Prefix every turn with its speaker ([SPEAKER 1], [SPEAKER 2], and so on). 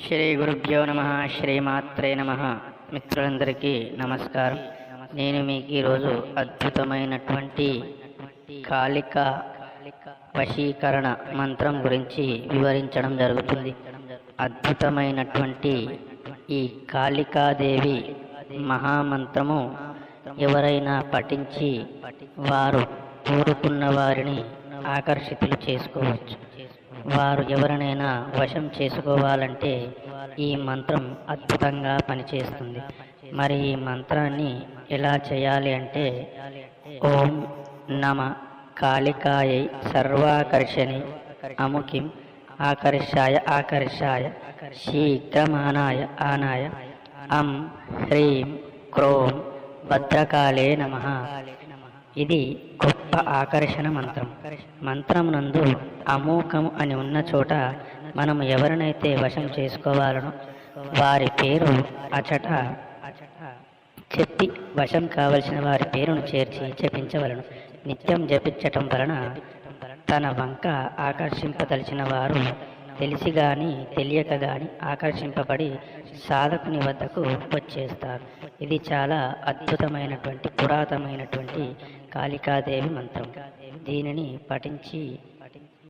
[SPEAKER 1] శ్రీ గురుభ్యో నమ. శ్రీమాత్రే నమ. మిత్రులందరికీ నమస్కారం. నేను మీకు ఈరోజు అద్భుతమైనటువంటి కాళిక వశీకరణ మంత్రం గురించి వివరించడం జరుగుతుంది. అద్భుతమైనటువంటి ఈ కాళికాదేవి మహామంత్రము ఎవరైనా పఠించి వారు కోరుకున్న వారిని ఆకర్షితులు చేసుకోవచ్చు. వారు ఎవరినైనా వశం చేసుకోవాలంటే ఈ మంత్రం అద్భుతంగా పనిచేస్తుంది. మరి ఈ మంత్రాన్ని ఎలా చేయాలి అంటే, ఓం నమ కాళికాయై సర్వాకర్షణి అముకిం ఆకర్షాయ ఆకర్షాయ శీఘ్రమానాయ ఆనాయ అం హ్రీం క్రోం భద్రకాళే నమః. ఇది గొప్ప ఆకర్షణ మంత్రం. మంత్రమునందు అమోఘం అని ఉన్న చోట మనం ఎవరినైతే వశం చేసుకోవాలనో వారి పేరు అచట చెప్పి వశం కావలసిన వారి పేరును చేర్చి జపించవలను. నిత్యం జపించటం వలన తన వంక ఆకర్షింపదలిచిన వారు తెలిసి గాని తెలియక గాని ఆకర్షింపబడి సాధకుని వద్దకు వచ్చేస్తారు. ఇది చాలా అద్భుతమైనటువంటి పురాతనమైనటువంటి కాళికాదేవి మంత్రం. దీనిని పఠించి